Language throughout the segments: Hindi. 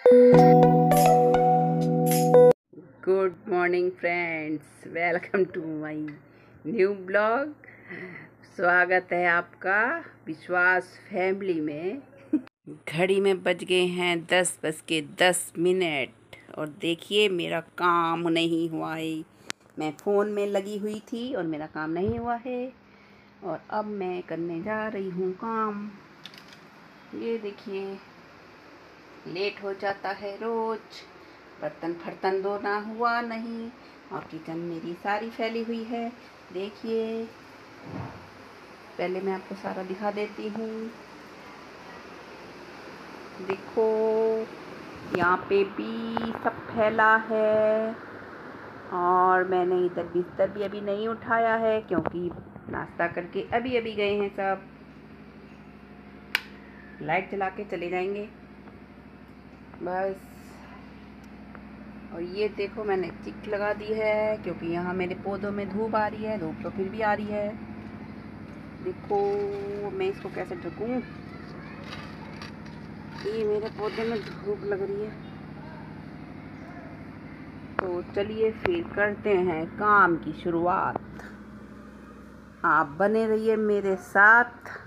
Good morning friends, welcome to my new blog. स्वागत है आपका विश्वास फैमिली में। घड़ी में बज गए हैं 10:10 और देखिए मेरा काम नहीं हुआ है। मैं फ़ोन में लगी हुई थी और मेरा काम नहीं हुआ है और अब मैं करने जा रही हूँ काम। ये देखिए, लेट हो जाता है रोज़। बर्तन फर्तन धोना हुआ नहीं और किचन मेरी सारी फैली हुई है। देखिए, पहले मैं आपको सारा दिखा देती हूँ। देखो, यहाँ पे भी सब फैला है और मैंने इधर बिस्तर भी अभी नहीं उठाया है क्योंकि नाश्ता करके अभी अभी गए हैं सब। लाइट जला के चले जाएंगे बस। और ये देखो, मैंने चिक लगा दी है क्योंकि यहाँ मेरे पौधों में धूप आ रही है। धूप तो फिर भी आ रही है। देखो, मैं इसको कैसे ढकूँ। ये मेरे पौधे में धूप लग रही है। तो चलिए फिर करते हैं काम की शुरुआत। आप बने रहिए मेरे साथ।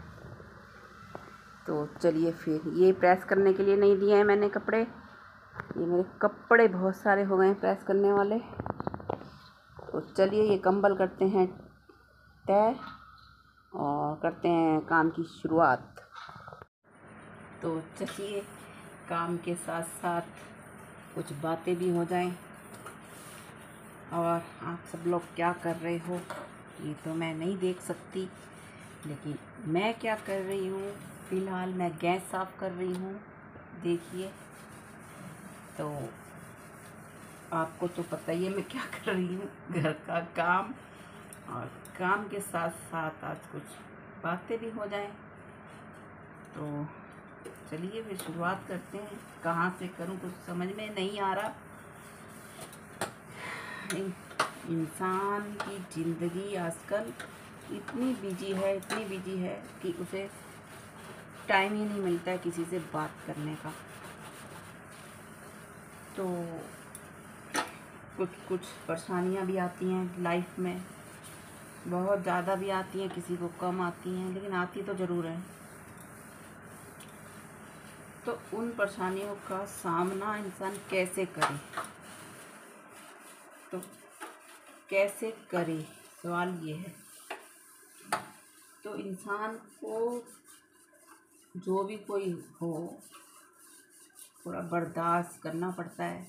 तो चलिए फिर, ये प्रेस करने के लिए नहीं दिए हैं मैंने कपड़े। ये मेरे कपड़े बहुत सारे हो गए हैं प्रेस करने वाले। तो चलिए ये कंबल करते हैं तय और करते हैं काम की शुरुआत। तो चलिए, काम के साथ साथ कुछ बातें भी हो जाएं। और आप सब लोग क्या कर रहे हो ये तो मैं नहीं देख सकती, लेकिन मैं क्या कर रही हूँ, फ़िलहाल मैं गैस साफ़ कर रही हूँ। देखिए, तो आपको तो पता ही है मैं क्या कर रही हूँ, घर का काम। और काम के साथ साथ आज कुछ बातें भी हो जाएं। तो चलिए फिर शुरुआत करते हैं। कहाँ से करूँ कुछ समझ में नहीं आ रहा। इंसान की ज़िंदगी आजकल इतनी बिजी है कि उसे टाइम ही नहीं मिलता है किसी से बात करने का। तो कुछ परेशानियां भी आती हैं लाइफ में, बहुत ज़्यादा भी आती हैं, किसी को कम आती हैं, लेकिन आती तो ज़रूर है। तो उन परेशानियों का सामना इंसान कैसे करे, तो कैसे करे, सवाल ये है। तो इंसान को जो भी कोई हो, थोड़ा बर्दाश्त करना पड़ता है।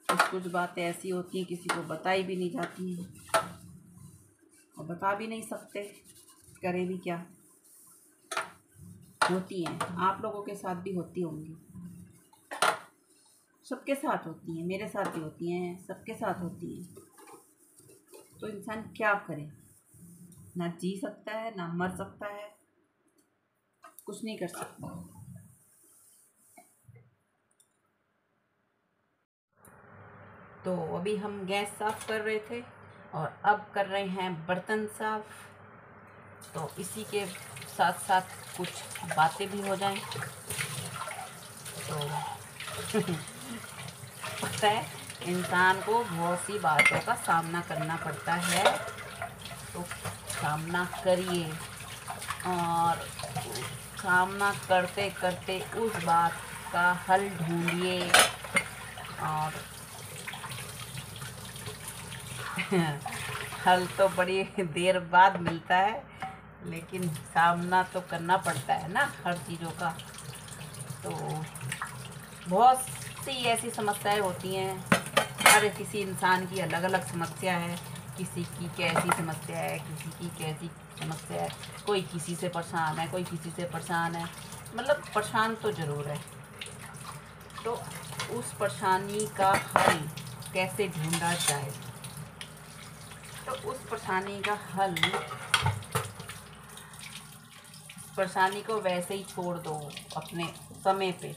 कुछ बातें ऐसी होती हैं किसी को बताई भी नहीं जाती हैं और बता भी नहीं सकते, करें भी क्या। होती हैं, आप लोगों के साथ भी होती होंगी, सबके साथ होती हैं, मेरे साथ भी होती हैं, सबके साथ होती हैं। तो इंसान क्या करे, ना जी सकता है ना मर सकता है, कुछ नहीं कर सकता। तो अभी हम गैस साफ़ कर रहे थे और अब कर रहे हैं बर्तन साफ़। तो इसी के साथ साथ कुछ बातें भी हो जाएं। तो पता है, इंसान को बहुत सी बातों का सामना करना पड़ता है। तो सामना करिए और सामना करते करते उस बात का हल ढूंढिए। और हल तो बड़ी देर बाद मिलता है, लेकिन सामना तो करना पड़ता है ना हर चीज़ों का। तो बहुत सी ऐसी समस्याएं होती हैं, हर किसी इंसान की अलग अलग समस्या है। किसी की कैसी समस्या है, किसी की कैसी समस्या है, कोई किसी से परेशान है, कोई किसी से परेशान है, मतलब परेशान तो ज़रूर है। तो उस परेशानी का हल कैसे ढूंढा जाए, तो उस परेशानी का हल, परेशानी को वैसे ही छोड़ दो। अपने समय पे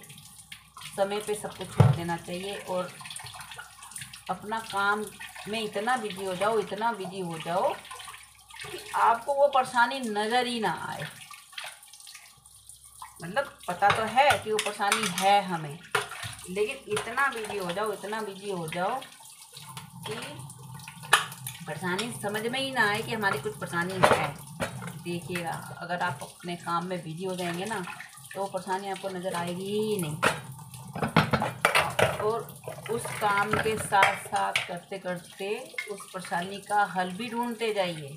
सब कुछ छोड़ देना चाहिए और अपना काम में इतना बिजी हो जाओ कि आपको वो परेशानी नज़र ही ना आए। मतलब पता तो है कि वो परेशानी है हमें, लेकिन इतना बिजी हो जाओ, इतना बिजी हो जाओ कि परेशानी समझ में ही ना आए कि हमारी कुछ परेशानी है। देखिएगा, अगर आप अपने काम में बिजी हो जाएंगे ना तो परेशानी आपको नज़र आएगी ही नहीं। और उस काम के साथ साथ करते करते उस परेशानी का हल भी ढूंढते जाइए,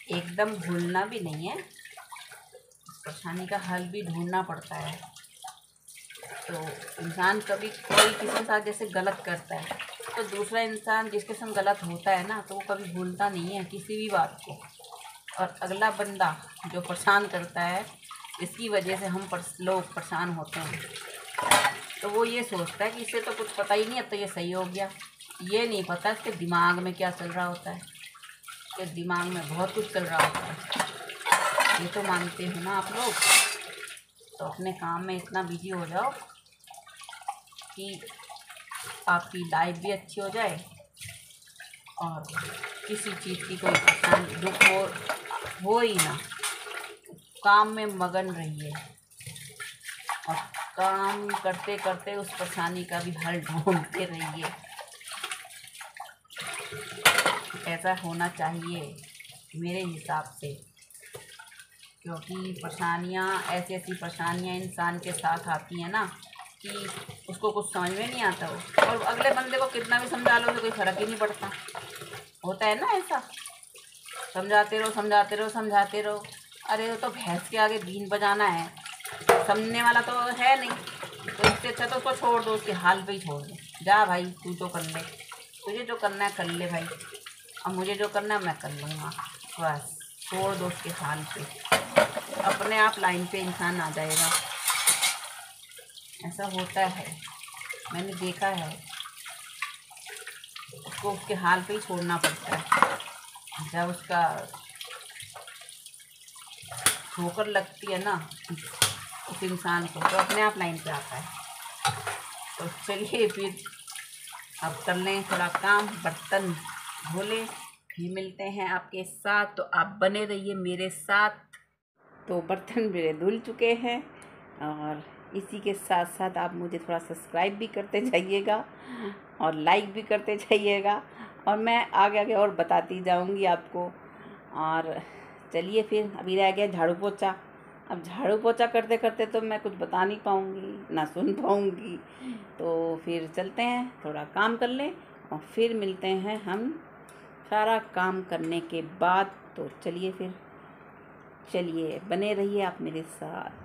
एकदम भूलना भी नहीं है। उस परेशानी का हल भी ढूंढना पड़ता है। तो इंसान कभी कोई किसी के साथ जैसे गलत करता है तो दूसरा इंसान जिसके संग गलत होता है ना तो वो कभी भूलता नहीं है किसी भी बात को। और अगला बंदा जो परेशान करता है, इसकी वजह से हम लोग परेशान होते हैं, तो वो ये सोचता है कि इसे तो कुछ पता ही नहीं, अब तो ये सही हो गया। ये नहीं पता इसके दिमाग में क्या चल रहा होता है, इसके दिमाग में बहुत कुछ चल रहा होता है। ये तो मानते हो ना आप लोग। तो अपने काम में इतना बिजी हो जाओ कि आपकी लाइफ भी अच्छी हो जाए और किसी चीज़ की कोई परेशानी दुख हो ही ना। काम में मगन रहिए और काम करते करते उस परेशानी का भी हल ढूंढते रहिए। ऐसा होना चाहिए मेरे हिसाब से, क्योंकि परेशानियाँ ऐसी ऐसी परेशानियाँ इंसान के साथ आती हैं ना कि उसको कुछ समझ में नहीं आता हो, और अगले बंदे को कितना भी समझा लो तो कोई फ़र्क ही नहीं पड़ता। होता है ना ऐसा, समझाते रहो समझाते रहो समझाते रहो, अरे वो तो भैंस के आगे बीन बजाना है, समझने वाला तो है नहीं। तो इससे अच्छा तो उसको छोड़ दो, उसके हाल पे ही छोड़ दो। जा भाई, तू जो कर ले, तुझे जो करना है कर ले भाई, अब मुझे जो करना है मैं कर लूँगा। बस छोड़ दो उसके हाल पे, अपने आप लाइन पे इंसान आ जाएगा। ऐसा होता है, मैंने देखा है। उसको उसके हाल पे ही छोड़ना पड़ता है। जब उसका ठोकर लगती है ना उस इंसान को, तो अपने आप लाइन पे आता है। तो चलिए फिर अब कर लें थोड़ा काम, बर्तन धो लें, फिर मिलते हैं आपके साथ। तो आप बने रहिए मेरे साथ। तो बर्तन मेरे धुल चुके हैं और इसी के साथ साथ आप मुझे थोड़ा सब्सक्राइब भी करते जाइएगा और लाइक भी करते जाइएगा, और मैं आगे आगे और बताती जाऊंगी आपको। और चलिए फिर अभी रह गया झाड़ू पोछा। अब झाड़ू पोछा करते करते तो मैं कुछ बता नहीं पाऊंगी ना सुन पाऊंगी, तो फिर चलते हैं थोड़ा काम कर लें और फिर मिलते हैं हम सारा काम करने के बाद। तो चलिए फिर, चलिए बने रहिए आप मेरे साथ।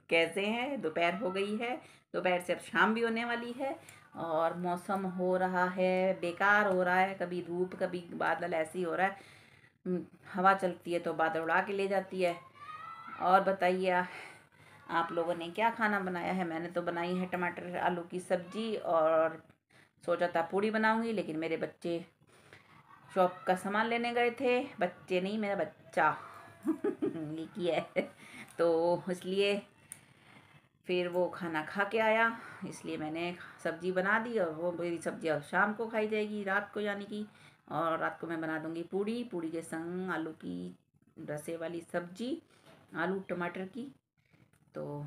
कैसे हैं, दोपहर हो गई है, दोपहर से अब शाम भी होने वाली है और मौसम हो रहा है बेकार हो रहा है, कभी धूप कभी बादल, ऐसे ही हो रहा है। हवा चलती है तो बादल उड़ा के ले जाती है। और बताइए आप लोगों ने क्या खाना बनाया है। मैंने तो बनाई है टमाटर आलू की सब्जी, और सोचा था पूड़ी बनाऊंगी, लेकिन मेरे बच्चे शॉप का सामान लेने गए थे। बच्चे नहीं, मेरा बच्चा ये किया है, तो इसलिए फिर वो खाना खा के आया, इसलिए मैंने सब्जी बना दी। और वो मेरी सब्जी अब शाम को खाई जाएगी, रात को यानी कि। और रात को मैं बना दूंगी पूड़ी, पूड़ी के संग आलू की रसे वाली सब्जी, आलू टमाटर की। तो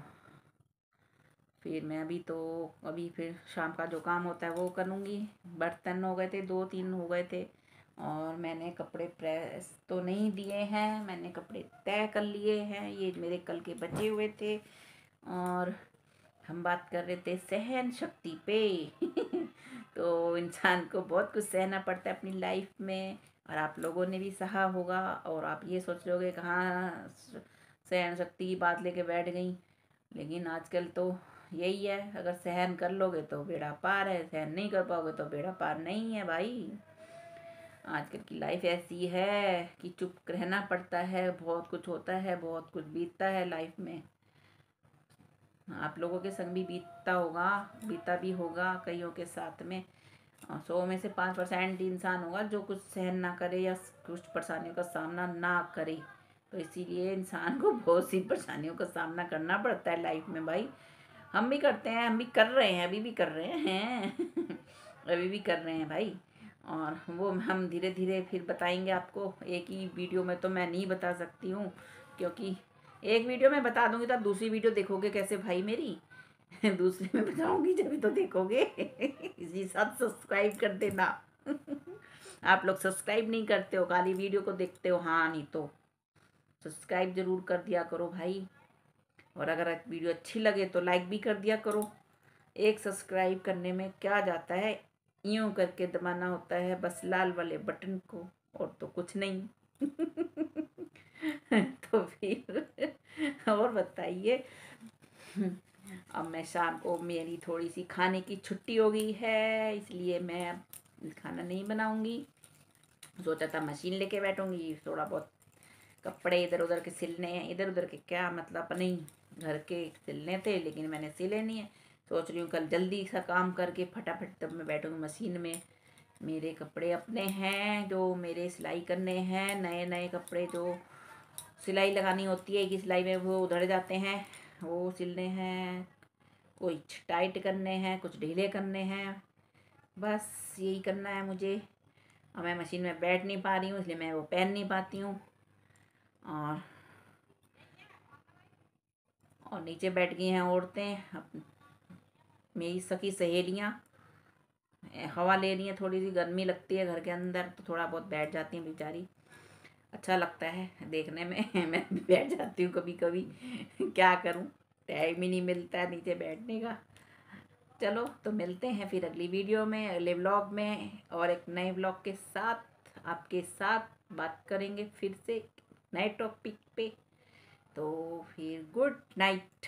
फिर मैं अभी फिर शाम का जो काम होता है वो करूँगी। बर्तन हो गए थे, 2-3 हो गए थे, और मैंने कपड़े प्रेस तो नहीं दिए हैं, मैंने कपड़े तय कर लिए हैं, ये मेरे कल के बचे हुए थे। और हम बात कर रहे थे सहन शक्ति पे तो इंसान को बहुत कुछ सहना पड़ता है अपनी लाइफ में, और आप लोगों ने भी सहा होगा। और आप ये सोच लोगे कहाँ सहन शक्ति की बात लेके बैठ गई, लेकिन आजकल तो यही है, अगर सहन कर लोगे तो बेड़ा पार है, सहन नहीं कर पाओगे तो बेड़ा पार नहीं है भाई। आजकल की लाइफ ऐसी है कि चुप रहना पड़ता है, बहुत कुछ होता है, बहुत कुछ बीतता है लाइफ में। आप लोगों के संग भी बीतता होगा, बीता भी होगा कईयों के साथ में। 100 में से 5% इंसान होगा जो कुछ सहन ना करे या कुछ परेशानियों का सामना ना करे। तो इसीलिए इंसान को बहुत सी परेशानियों का सामना करना पड़ता है लाइफ में भाई। हम भी करते हैं, हम भी कर रहे हैं, अभी भी कर रहे हैं अभी भी कर रहे हैं भाई। और वो हम धीरे धीरे फिर बताएंगे आपको, एक ही वीडियो में तो मैं नहीं बता सकती हूँ, क्योंकि एक वीडियो में बता दूंगी तो आप दूसरी वीडियो देखोगे कैसे भाई मेरी? दूसरी में बताऊंगी जब तो देखोगे। इसी साथ सब्सक्राइब कर देना। आप लोग सब्सक्राइब नहीं करते हो, खाली वीडियो को देखते हो। हाँ, नहीं तो सब्सक्राइब जरूर कर दिया करो भाई। और अगर वीडियो अच्छी लगे तो लाइक भी कर दिया करो। एक सब्सक्राइब करने में क्या जाता है, यूं करके दबाना होता है बस लाल वाले बटन को, और तो कुछ नहीं। तो फिर और बताइए। अब मैं शाम को, मेरी थोड़ी सी खाने की छुट्टी हो गई है, इसलिए मैं अब खाना नहीं बनाऊंगी। सोचा था मशीन लेके बैठूंगी, थोड़ा बहुत कपड़े इधर उधर के सिलने हैं। इधर उधर के क्या मतलब, नहीं, घर के सिलने थे लेकिन मैंने सिले नहीं है। सोच रही हूँ कल जल्दी सा काम करके फटाफट तब मैं बैठूंगी मशीन में। मेरे कपड़े अपने हैं जो मेरे सिलाई करने हैं, नए नए कपड़े जो सिलाई लगानी होती है कि सिलाई में वो उधड़ जाते हैं, वो सिलने हैं। कुछ टाइट करने हैं, कुछ ढीले करने हैं, बस यही करना है मुझे। और मैं मशीन में बैठ नहीं पा रही हूँ, इसलिए मैं वो पहन नहीं पाती हूँ। और नीचे बैठ गई हैं औरतें, मेरी सखी सहेलियाँ हवा ले रही हैं। थोड़ी सी गर्मी लगती है घर के अंदर तो थोड़ा बहुत बैठ जाती हैं बेचारी, अच्छा लगता है देखने में। मैं भी बैठ जाती हूँ कभी कभी। क्या करूँ, टाइम ही नहीं मिलता है नीचे बैठने का। चलो तो मिलते हैं फिर अगली वीडियो में, अगले व्लॉग में, और एक नए व्लॉग के साथ आपके साथ बात करेंगे फिर से नए टॉपिक पे। तो फिर गुड नाइट।